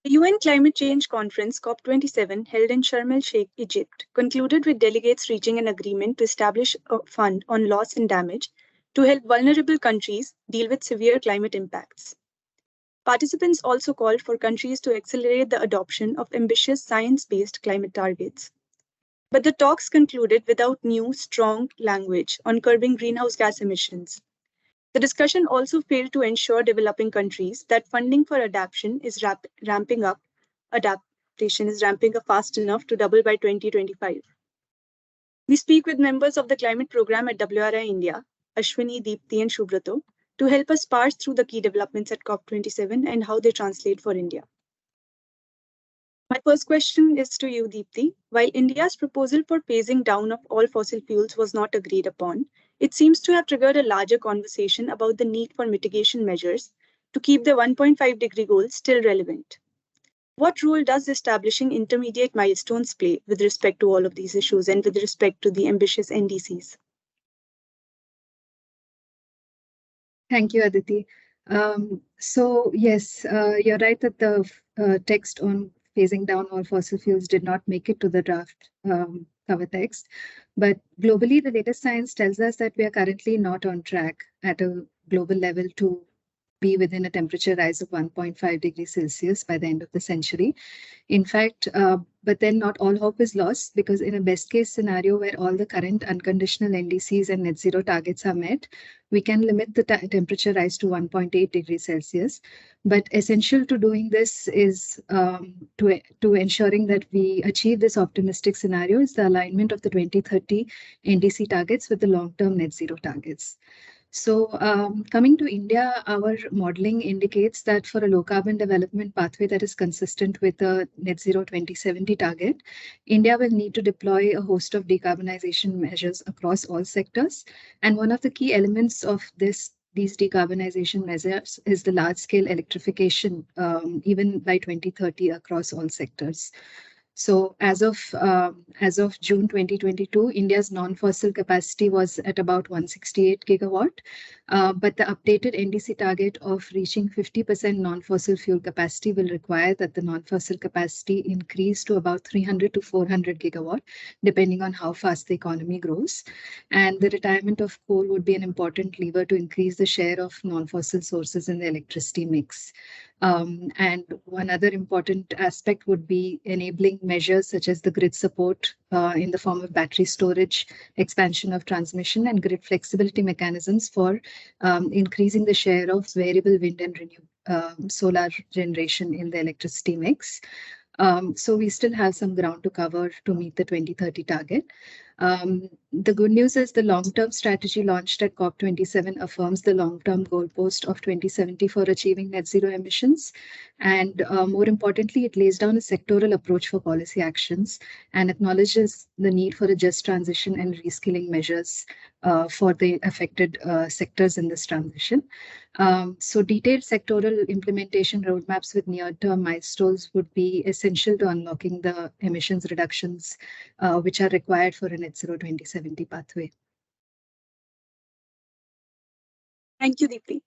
The UN Climate Change Conference COP27 held in Sharm-el-Sheikh, Egypt, concluded with delegates reaching an agreement to establish a fund on loss and damage to help vulnerable countries deal with severe climate impacts. Participants also called for countries to accelerate the adoption of ambitious science-based climate targets. But the talks concluded without new, strong language on curbing greenhouse gas emissions. The discussion also failed to ensure developing countries that funding for adaptation is ramping up fast enough to double by 2025. We speak with members of the Climate Program at WRI-India, Ashwini, Deepthi, and Subrata, to help us parse through the key developments at COP27 and how they translate for India. My first question is to you, Deepthi. While India's proposal for phasing down of all fossil fuels was not agreed upon, it seems to have triggered a larger conversation about the need for mitigation measures to keep the 1.5-degree goal still relevant. What role does establishing intermediate milestones play with respect to all of these issues and with respect to the ambitious NDCs? Thank you, Aditi. So yes, you're right that the text on phasing down all fossil fuels did not make it to the draft cover text. But globally, the latest science tells us that we are currently not on track at a global level to be within a temperature rise of 1.5 degrees Celsius by the end of the century. In fact, but then not all hope is lost, because in a best case scenario where all the current unconditional NDCs and net zero targets are met, we can limit the temperature rise to 1.8 degrees Celsius. But essential to doing this is to ensuring that we achieve this optimistic scenario is the alignment of the 2030 NDC targets with the long-term net zero targets. So coming to India, our modeling indicates that for a low carbon development pathway that is consistent with the net zero 2070 target, India will need to deploy a host of decarbonization measures across all sectors. And one of the key elements of these decarbonization measures is the large scale electrification, even by 2030 across all sectors. So as of June 2022, India's non-fossil capacity was at about 168 gigawatt, but the updated NDC target of reaching 50% non-fossil fuel capacity will require that the non-fossil capacity increase to about 300 to 400 gigawatt, depending on how fast the economy grows. And the retirement of coal would be an important lever to increase the share of non-fossil sources in the electricity mix. And one other important aspect would be enabling measures such as the grid support in the form of battery storage, expansion of transmission, and grid flexibility mechanisms for increasing the share of variable wind and solar generation in the electricity mix. So we still have some ground to cover to meet the 2030 target. The good news is the long-term strategy launched at COP27 affirms the long-term goalpost of 2070 for achieving net zero emissions. And more importantly, it lays down a sectoral approach for policy actions and acknowledges the need for a just transition and reskilling measures for the affected sectors in this transition. So detailed sectoral implementation roadmaps with near-term milestones would be essential to unlocking the emissions reductions which are required for a net zero 2070 pathway. Thank you, Deepthi.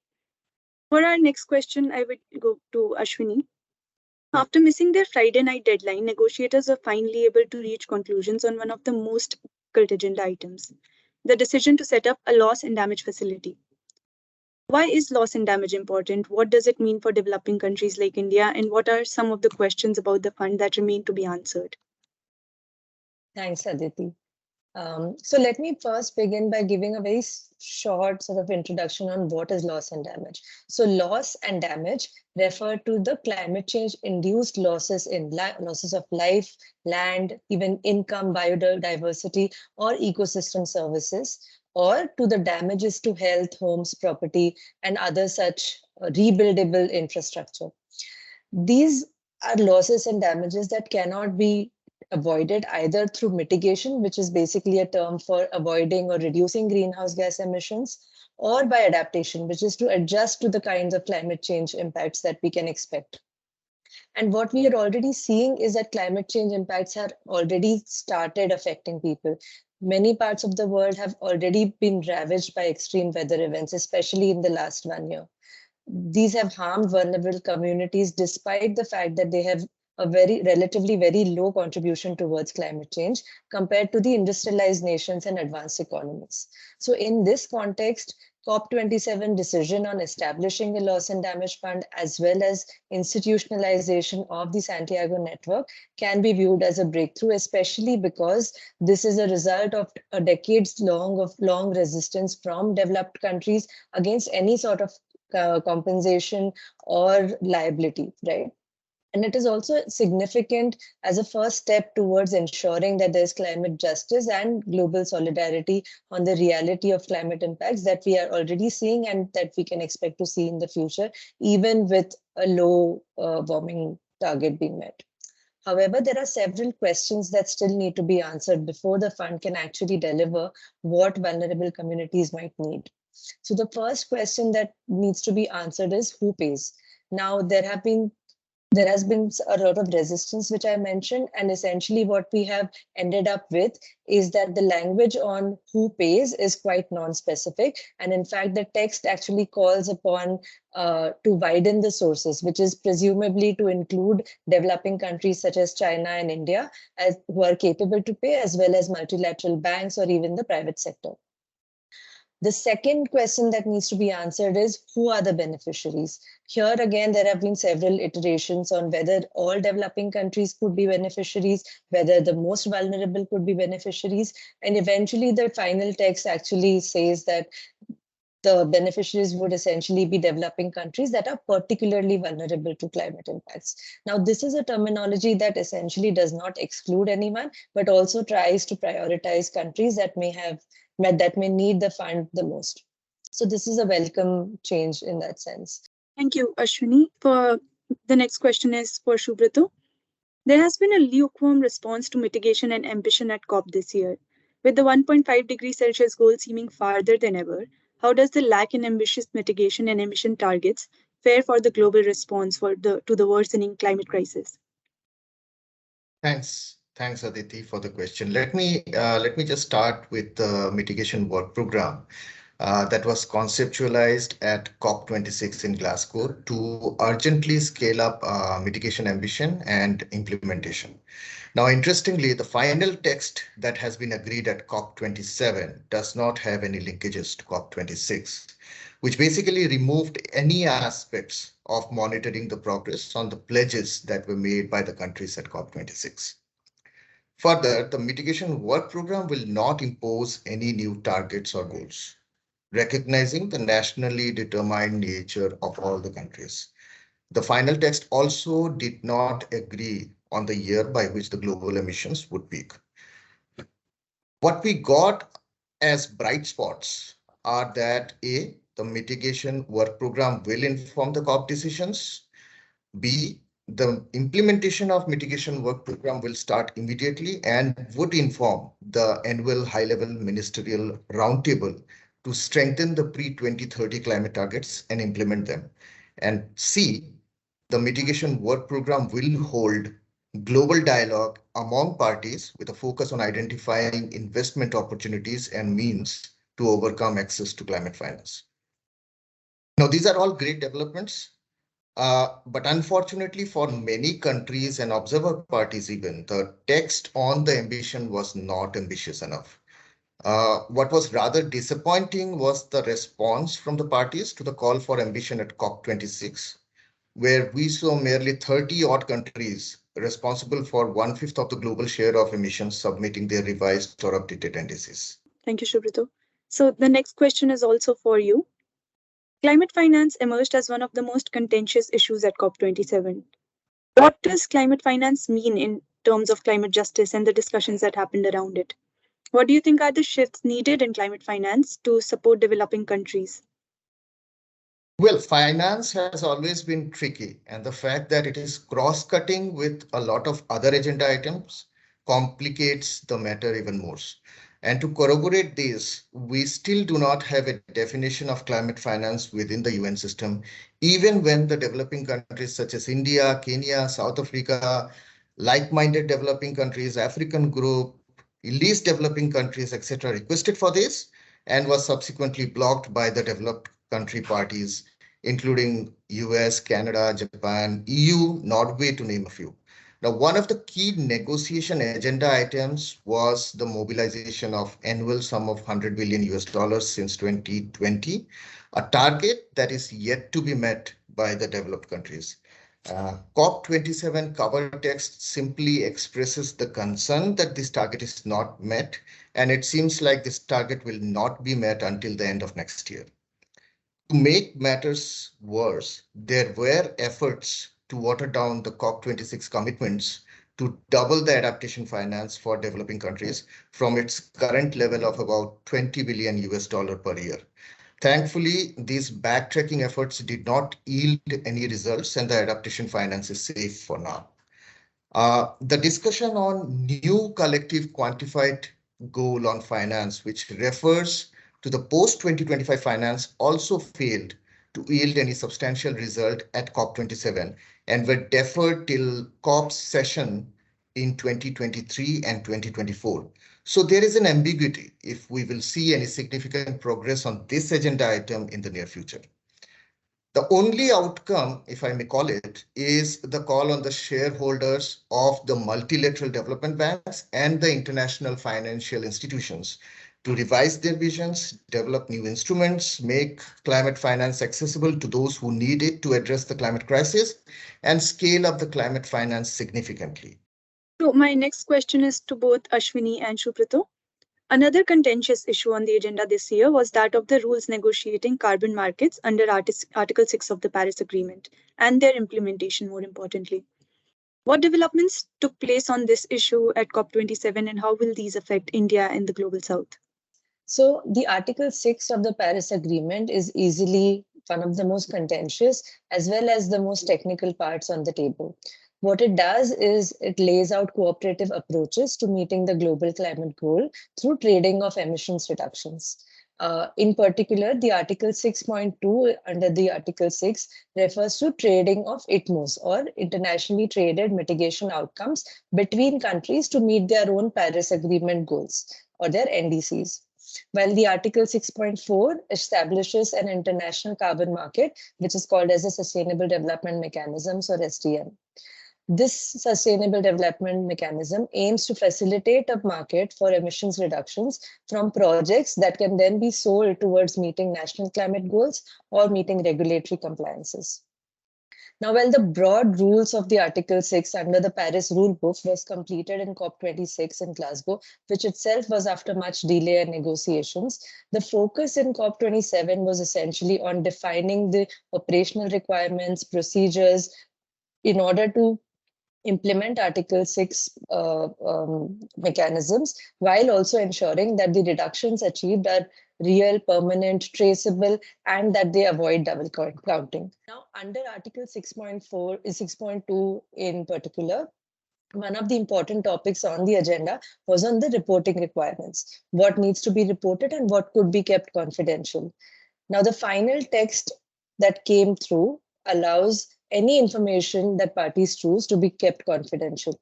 For our next question, I would go to Ashwini. After missing their Friday night deadline, negotiators were finally able to reach conclusions on one of the most difficult agenda items, the decision to set up a loss and damage facility. Why is loss and damage important? What does it mean for developing countries like India? And what are some of the questions about the fund that remain to be answered? Thanks, Aditi. So let me first begin by giving a very short sort of introduction on what is loss and damage. So loss and damage refer to the climate change induced losses in losses of life, land, even income, biodiversity, or ecosystem services, or to the damages to health, homes, property, and other such rebuildable infrastructure. These are losses and damages that cannot be avoided either through mitigation, which is basically a term for avoiding or reducing greenhouse gas emissions, or by adaptation, which is to adjust to the kinds of climate change impacts that we can expect. And what we are already seeing is that climate change impacts have already started affecting people. Many parts of the world have already been ravaged by extreme weather events, especially in the last 1 year. these have harmed vulnerable communities despite the fact that they have a relatively very low contribution towards climate change compared to the industrialized nations and advanced economies. So in this context, COP27 decision on establishing a loss and damage fund as well as institutionalization of the Santiago network can be viewed as a breakthrough, especially because this is a result of a decades long resistance from developed countries against any sort of compensation or liability, right? And it is also significant as a first step towards ensuring that there's climate justice and global solidarity on the reality of climate impacts that we are already seeing and that we can expect to see in the future, even with a low warming target being met. However, there are several questions that still need to be answered before the fund can actually deliver what vulnerable communities might need. So the first question that needs to be answered is who pays? Now, there has been a lot of resistance, which I mentioned, and essentially what we have ended up with is that the language on who pays is quite non-specific. And in fact, the text actually calls upon to widen the sources, which is presumably to include developing countries such as China and India who are capable to pay, as well as multilateral banks or even the private sector. The second question that needs to be answered is who are the beneficiaries? Here again, there have been several iterations on whether all developing countries could be beneficiaries, whether the most vulnerable could be beneficiaries. And eventually the final text actually says that the beneficiaries would essentially be developing countries that are particularly vulnerable to climate impacts. Now, this is a terminology that essentially does not exclude anyone, but also tries to prioritize countries that may need the fund the most. So this is a welcome change in that sense. Thank you, Ashwini. For the next question is for Subrata. There has been a lukewarm response to mitigation and ambition at COP this year. With the 1.5 degrees Celsius goal seeming farther than ever, how does the lack in ambitious mitigation and emission targets fare for the global response to the worsening climate crisis? Thanks, Aditi, for the question. Let me just start with the mitigation work program that was conceptualized at COP26 in Glasgow to urgently scale up mitigation ambition and implementation. Now, interestingly, the final text that has been agreed at COP27 does not have any linkages to COP26, which basically removed any aspects of monitoring the progress on the pledges that were made by the countries at COP26. Further, the mitigation work program will not impose any new targets or goals, recognizing the nationally determined nature of all the countries. The final text also did not agree on the year by which the global emissions would peak. What we got as bright spots are that A, the mitigation work program will inform the COP decisions. B, the implementation of mitigation work program will start immediately and would inform the annual high-level ministerial roundtable to strengthen the pre-2030 climate targets and implement them. And C, the mitigation work program will hold global dialogue among parties with a focus on identifying investment opportunities and means to overcome access to climate finance. Now, these are all great developments, but unfortunately for many countries and observer parties even, the text on the ambition was not ambitious enough. What was rather disappointing was the response from the parties to the call for ambition at COP26, where we saw merely 30-odd countries responsible for 1/5 of the global share of emissions submitting their revised or updated indices. Thank you, Subrata. So the next question is also for you. Climate finance emerged as one of the most contentious issues at COP27. What does climate finance mean in terms of climate justice and the discussions that happened around it? What do you think are the shifts needed in climate finance to support developing countries? Well, finance has always been tricky, and the fact that it is cross-cutting with a lot of other agenda items complicates the matter even more. And to corroborate this, we still do not have a definition of climate finance within the UN system, even when the developing countries such as India, Kenya, South Africa, like-minded developing countries, African group, least developing countries, etc., requested for this and was subsequently blocked by the developed country parties including US, Canada, Japan, EU, Norway, to name a few. Now, one of the key negotiation agenda items was the mobilization of annual sum of 100 billion US dollars since 2020, a target that is yet to be met by the developed countries. COP27 cover text simply expresses the concern that this target is not met, and it seems like this target will not be met until the end of next year. To make matters worse, there were efforts to water down the COP26 commitments to double the adaptation finance for developing countries from its current level of about 20 billion US dollar per year. Thankfully, these backtracking efforts did not yield any results, and the adaptation finance is safe for now. The discussion on new collective quantified goal on finance, which refers to the post-2025 finance, also failed to yield any substantial result at COP27 and were deferred till COP's session in 2023 and 2024. So there is an ambiguity if we will see any significant progress on this agenda item in the near future. The only outcome, if I may call it, is the call on the shareholders of the multilateral development banks and the international financial institutions to revise their visions, develop new instruments, make climate finance accessible to those who need it to address the climate crisis, and scale up the climate finance significantly. So my next question is to both Ashwini and Subrata. Another contentious issue on the agenda this year was that of the rules negotiating carbon markets under Article 6 of the Paris Agreement and their implementation, more importantly. What developments took place on this issue at COP27 and how will these affect India and the Global South? So the Article 6 of the Paris Agreement is easily one of the most contentious as well as the most technical parts on the table. What it does is it lays out cooperative approaches to meeting the global climate goal through trading of emissions reductions. In particular, the Article 6.2 under the Article 6 refers to trading of ITMOs or internationally traded mitigation outcomes between countries to meet their own Paris Agreement goals or their NDCs. While the Article 6.4 establishes an international carbon market, which is called as a Sustainable Development Mechanisms or SDM. This sustainable development mechanism aims to facilitate a market for emissions reductions from projects that can then be sold towards meeting national climate goals or meeting regulatory compliances. Now, while the broad rules of the Article 6 under the Paris Rulebook was completed in COP26 in Glasgow, which itself was after much delay and negotiations, the focus in COP27 was essentially on defining the operational requirements, procedures, in order to implement Article 6 mechanisms, while also ensuring that the reductions achieved are real, permanent, traceable, and that they avoid double counting. Now, under Article 6.2 in particular, one of the important topics on the agenda was on the reporting requirements, what needs to be reported and what could be kept confidential. Now, the final text that came through allows any information that parties choose to be kept confidential.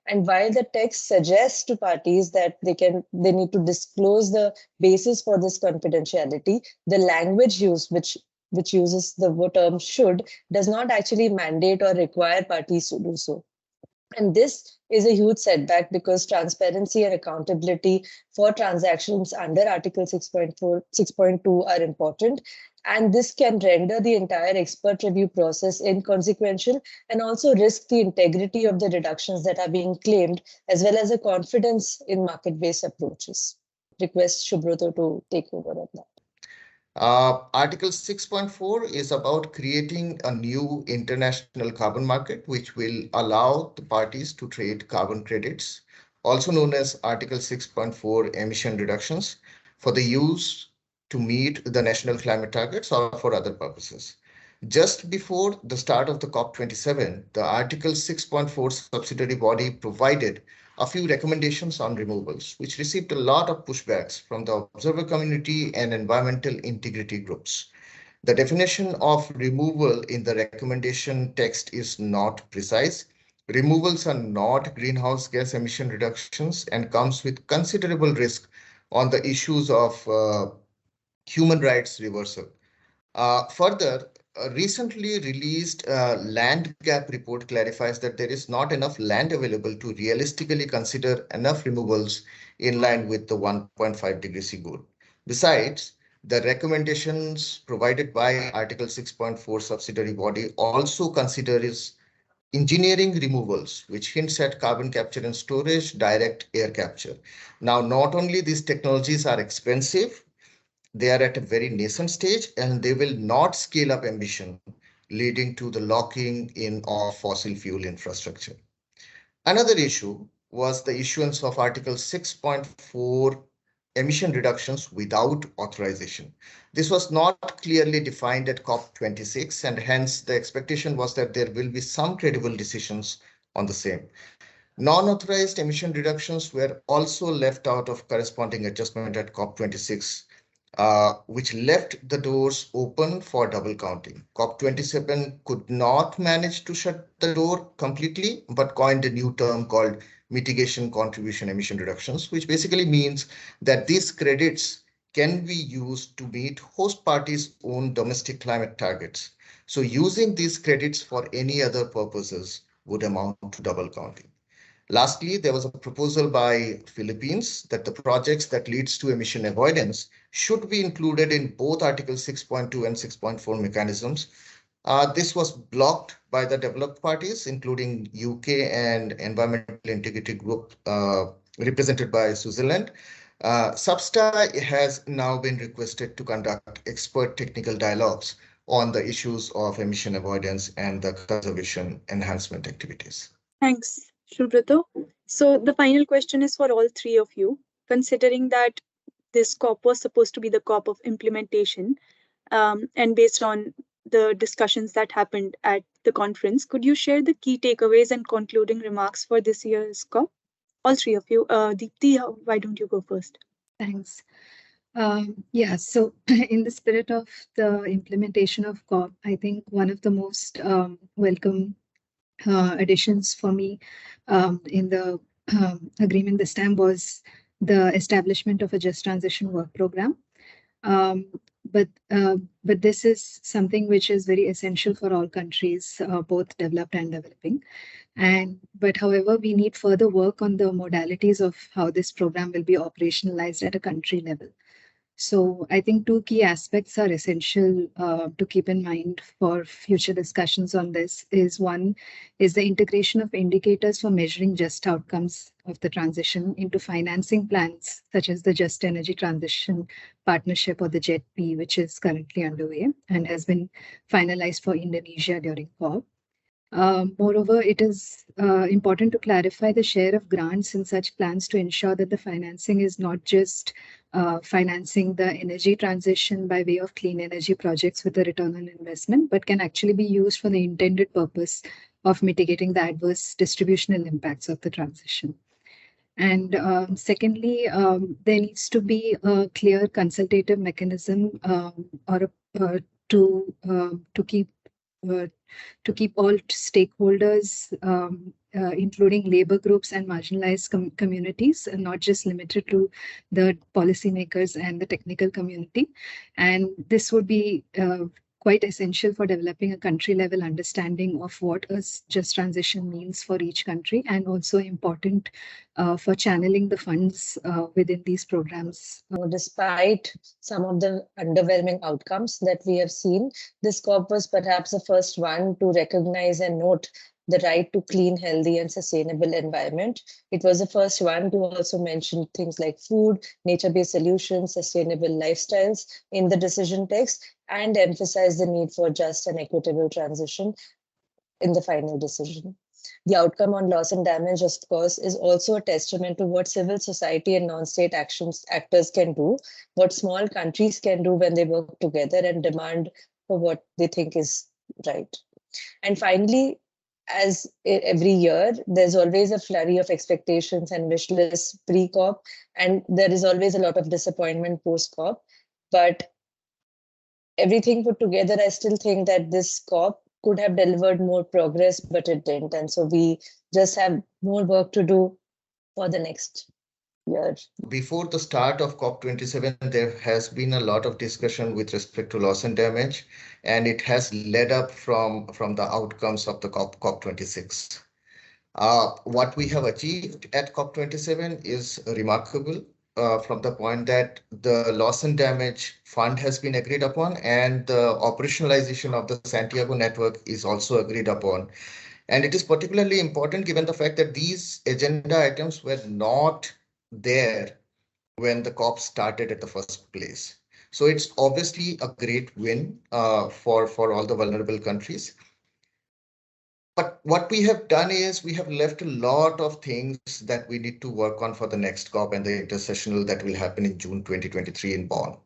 And while the text suggests to parties that they need to disclose the basis for this confidentiality, the language used, which uses the term should, does not actually mandate or require parties to do so. And this is a huge setback because transparency and accountability for transactions under Article 6.2 are important. And this can render the entire expert review process inconsequential and also risk the integrity of the reductions that are being claimed, as well as a confidence in market-based approaches. Request Subrata to take over on that. Article 6.4 is about creating a new international carbon market, which will allow the parties to trade carbon credits, also known as Article 6.4 emission reductions, for the use to meet the national climate targets or for other purposes. Just before the start of the COP27, the Article 6.4 subsidiary body provided a few recommendations on removals, which received a lot of pushbacks from the observer community and environmental integrity groups. The definition of removal in the recommendation text is not precise. Removals are not greenhouse gas emission reductions and comes with considerable risk on the issues of human rights reversal. Further, a recently released land gap report clarifies that there is not enough land available to realistically consider enough removals in line with the 1.5 degree C goal. Besides, the recommendations provided by Article 6.4 subsidiary body also considers engineering removals, which hints at carbon capture and storage, direct air capture. Now, not only these technologies are expensive, they are at a very nascent stage and they will not scale up ambition, leading to the locking in of fossil fuel infrastructure. Another issue was the issuance of Article 6.4 emission reductions without authorization. This was not clearly defined at COP26, and hence the expectation was that there will be some credible decisions on the same. Non-authorized emission reductions were also left out of corresponding adjustment at COP26, which left the doors open for double counting. COP27 could not manage to shut the door completely, but coined a new term called mitigation contribution emission reductions, which basically means that these credits can be used to meet host parties' own domestic climate targets. So using these credits for any other purposes would amount to double counting. Lastly, there was a proposal by Philippines that the projects that leads to emission avoidance should be included in both Article 6.2 and 6.4 mechanisms. This was blocked by the developed parties, including UK and Environmental Integrity Group, represented by Switzerland. Substa has now been requested to conduct expert technical dialogues on the issues of emission avoidance and the conservation enhancement activities. Thanks, Subrata. So the final question is for all three of you. Considering that this COP was supposed to be the COP of implementation, and based on the discussions that happened at the conference, could you share the key takeaways and concluding remarks for this year's COP? All three of you. Deepthi, why don't you go first? Thanks. Yeah, so in the spirit of the implementation of COP, I think one of the most welcome additions for me in the agreement this time was the establishment of a just transition work program. But this is something which is very essential for all countries, both developed and developing. But however, we need further work on the modalities of how this program will be operationalized at a country level. So I think two key aspects are essential to keep in mind for future discussions on this. One is the integration of indicators for measuring just outcomes of the transition into financing plans, such as the Just Energy Transition Partnership or the JETP, which is currently underway and has been finalized for Indonesia during COP. Moreover, it is important to clarify the share of grants in such plans to ensure that the financing is not just financing the energy transition by way of clean energy projects with a return on investment, but can actually be used for the intended purpose of mitigating the adverse distributional impacts of the transition. And secondly, there needs to be a clear consultative mechanism to keep all stakeholders, including labor groups and marginalized communities, and not just limited to the policymakers and the technical community. And this would be quite essential for developing a country-level understanding of what a just transition means for each country, and also important for channeling the funds within these programs. Despite some of the underwhelming outcomes that we have seen, this COP was perhaps the first one to recognize and note the right to clean, healthy, and sustainable environment. It was the first one to also mention things like food, nature-based solutions, sustainable lifestyles in the decision text, and emphasize the need for just and equitable transition in the final decision. The outcome on loss and damage, of course, is also a testament to what civil society and non-state actors can do, what small countries can do when they work together and demand for what they think is right. And finally, as every year, there's always a flurry of expectations and wish lists pre-COP, and there is always a lot of disappointment post-COP. But everything put together, I still think that this COP could have delivered more progress, but it didn't. And so we just have more work to do for the next year? Before the start of COP27, there has been a lot of discussion with respect to loss and damage, and it has led up from the outcomes of the COP26. What we have achieved at COP27 is remarkable from the point that the loss and damage fund has been agreed upon, and the operationalization of the Santiago network is also agreed upon. And it is particularly important given the fact that these agenda items were not there when the COP started at the first place. So it's obviously a great win for all the vulnerable countries. But what we have done is we have left a lot of things that we need to work on for the next COP and the intersessional that will happen in June 2023 in Bonn.